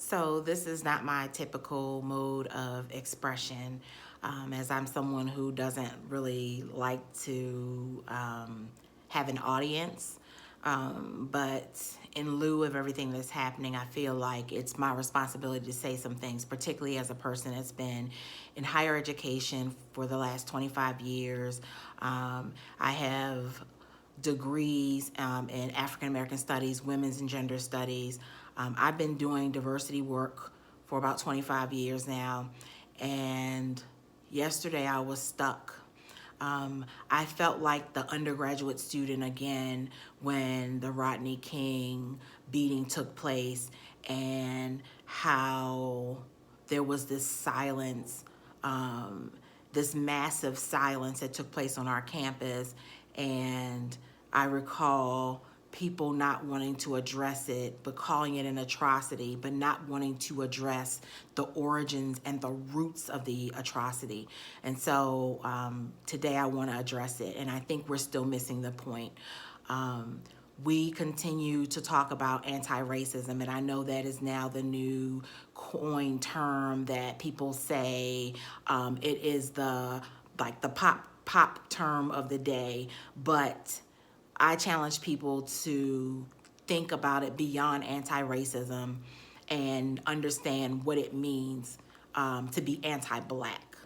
So this is not my typical mode of expression, as I'm someone who doesn't really like to have an audience. But in lieu of everything that's happening, I feel like it's my responsibility to say some things, particularly as a person that's been in higher education for the last 25 years. I have degrees in African American studies, women's and gender studies. I've been doing diversity work for about 25 years now, and yesterday I was stuck. I felt like the undergraduate student again when the Rodney King beating took place, and how there was this silence, this massive silence that took place on our campus. And I recall people not wanting to address it, but calling it an atrocity, but not wanting to address the origins and the roots of the atrocity. And so today I want to address it, and I think we're still missing the point. We continue to talk about anti-racism, and I know that is now the new coin term that people say. It is the pop term of the day, but I challenge people to think about it beyond anti-racism and understand what it means to be anti-Black.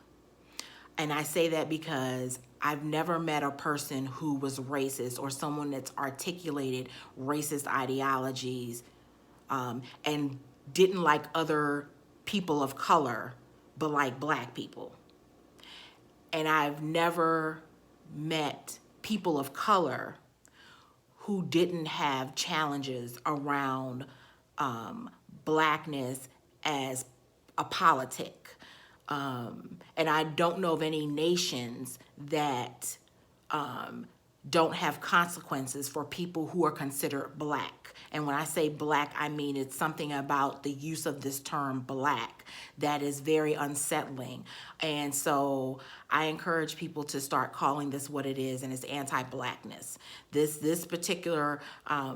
And I say that because I've never met a person who was racist or someone that's articulated racist ideologies and didn't like other people of color, but like Black people. And I've never met people of color who didn't have challenges around Blackness as a politic. And I don't know of any nations that don't have consequences for people who are considered Black. And when I say Black, I mean it's something about the use of this term Black that is very unsettling. And so I encourage people to start calling this what it is, and it's anti-Blackness. This particular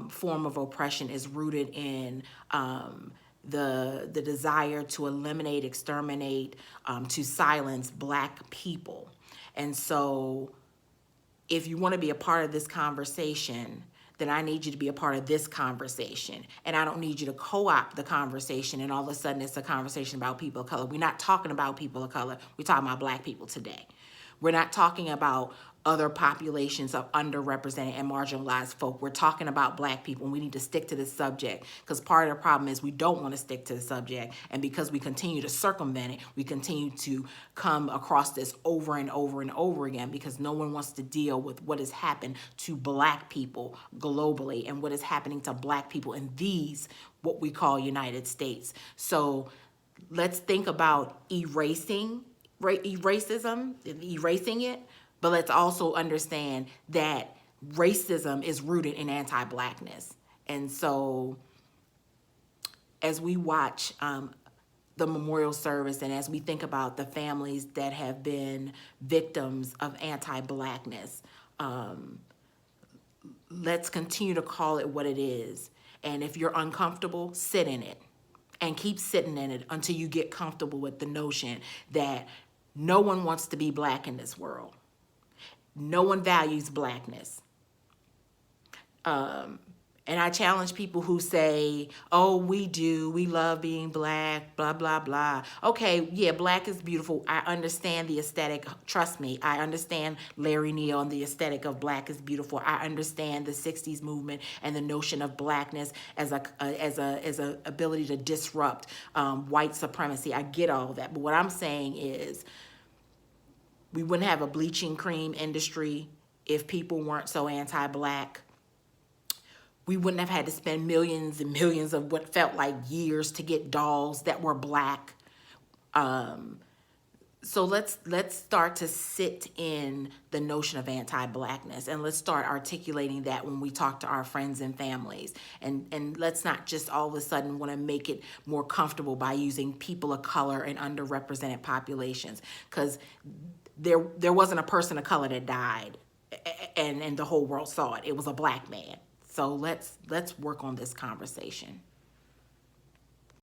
form of oppression is rooted in the desire to eliminate, exterminate, to silence Black people. And so if you want to be a part of this conversation, then I need you to be a part of this conversation. And I don't need you to co-opt the conversation and all of a sudden it's a conversation about people of color. We're not talking about people of color. We're talking about Black people today. We're not talking about other populations of underrepresented and marginalized folk. We're talking about Black people, and we need to stick to this subject, because part of the problem is we don't want to stick to the subject, and because we continue to circumvent it, we continue to come across this over and over and over again, because no one wants to deal with what has happened to Black people globally and what is happening to Black people in these, what we call United States. So let's think about erasing racism, erasing it, but let's also understand that racism is rooted in anti-Blackness. And so as we watch the memorial service and as we think about the families that have been victims of anti-Blackness, let's continue to call it what it is. And if you're uncomfortable, sit in it and keep sitting in it until you get comfortable with the notion that no one wants to be Black in this world. No one values Blackness. And I challenge people who say, oh, we do, we love being Black, blah, blah, blah. Okay, yeah, Black is beautiful. I understand the aesthetic. Trust me, I understand Larry Neal and the aesthetic of Black is beautiful. I understand the 60s movement and the notion of Blackness as a ability to disrupt white supremacy. I get all of that. But what I'm saying is, we wouldn't have a bleaching cream industry if people weren't so anti-Black. We wouldn't have had to spend millions and millions of what felt like years to get dolls that were Black. So let's start to sit in the notion of anti-Blackness, and let's start articulating that when we talk to our friends and families. And let's not just all of a sudden want to make it more comfortable by using people of color and underrepresented populations, because there wasn't a person of color that died and the whole world saw it. It was a Black man. So let's work on this conversation.